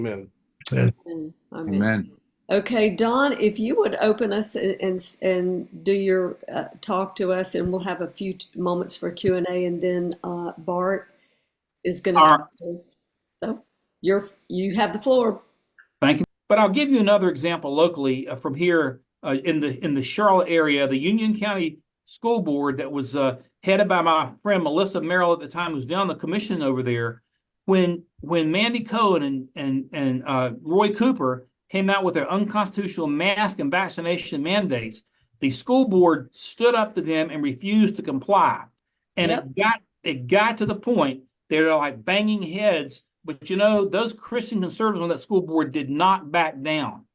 Amen. Amen. Amen. Amen. Okay, Don, if you would open us and do your talk to us, and we'll have a few moments for Q&A, and then Bart is going to All right, talk to us. So you have the floor. thank you. But I'll give you another example locally from here in the Charlotte area. The Union County School Board that was headed by my friend Melissa Merrill at the time was down the commission over there. When Mandy Cohen and Roy Cooper came out with their unconstitutional mask and vaccination mandates, the school board stood up to them and refused to comply. And Yep. it got to the point they're like banging heads. But you know, those Christian conservatives on that school board did not back down.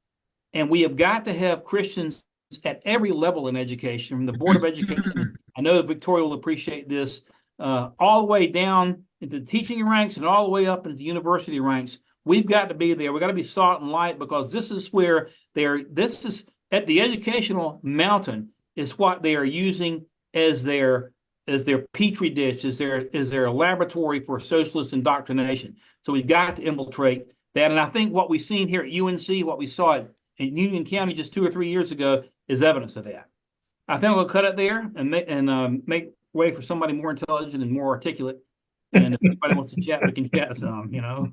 And we have got to have Christians at every level in education, from the Board of Education. I know Victoria will appreciate this, all the way down into the teaching ranks and all the way up into the university ranks. We've got to be there. We've got to be salt and light, because this is where this is at the educational mountain, is what they are using as their petri dish, as their laboratory for socialist indoctrination. So we've got to infiltrate that. And I think what we've seen here at UNC, what we saw in Union County just 2 or 3 years ago, is evidence of that. I think we'll cut it there and make way for somebody more intelligent and more articulate. And if anybody wants to chat, we can chat some, you know.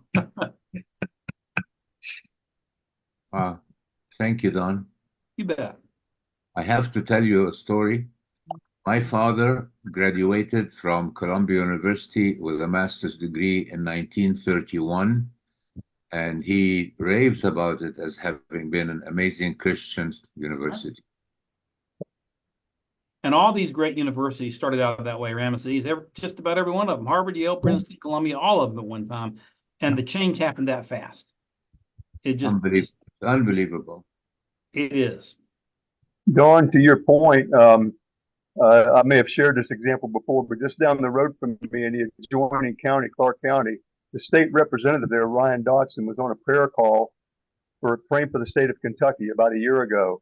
Thank you, Don. You bet. I have to tell you a story. My father graduated from Columbia University with a master's degree in 1931, and he raves about it as having been an amazing Christian university. And all these great universities started out that way, Ramesses. Just about every one of them, Harvard, Yale, Princeton, Columbia, all of them at one time. And the change happened that fast. It just unbelievable. It is. Don, to your point, I may have shared this example before, but just down the road from me in the adjoining county, Clark County, the state representative there, Ryan Dotson, was on a prayer call for praying for the state of Kentucky about a year ago.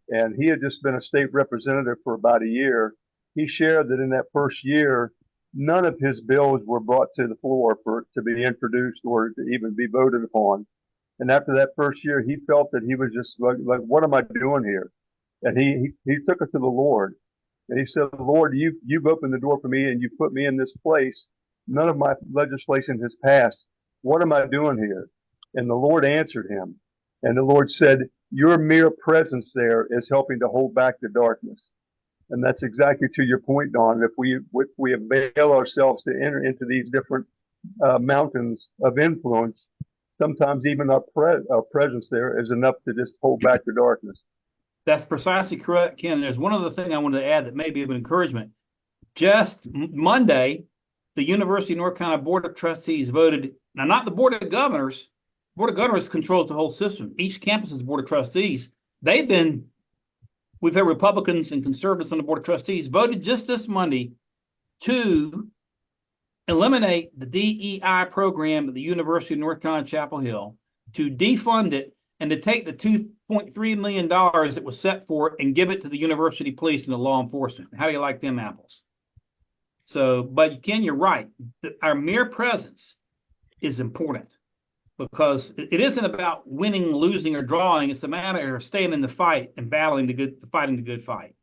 And he had just been a state representative for about a year. He shared that in that first year, none of his bills were brought to the floor to be introduced or to even be voted upon. And after that first year, he felt that he was just like, what am I doing here? And he took it to the Lord. And he said, Lord, you've opened the door for me and you put me in this place. None of my legislation has passed. What am I doing here? And the Lord answered him. And the Lord said, your mere presence there is helping to hold back the darkness. And that's exactly to your point, Don. If we avail ourselves to enter into these different mountains of influence, sometimes even our presence there is enough to just hold back the darkness. That's precisely correct, Ken. There's one other thing I wanted to add that may be of encouragement. Just Monday, the University of North Carolina Board of Trustees voted, now not the Board of Governors. Board of Governors controls the whole system. Each campus's Board of Trustees. We've had Republicans and conservatives on the Board of Trustees voted just this Monday to eliminate the DEI program at the University of North Carolina Chapel Hill, to defund it, and to take the $2.3 million that was set for it and give it to the university police and the law enforcement. How do you like them apples? So, but Ken, you're right. Our mere presence is important, because it isn't about winning, losing, or drawing. It's a matter of staying in the fight and fighting the good fight.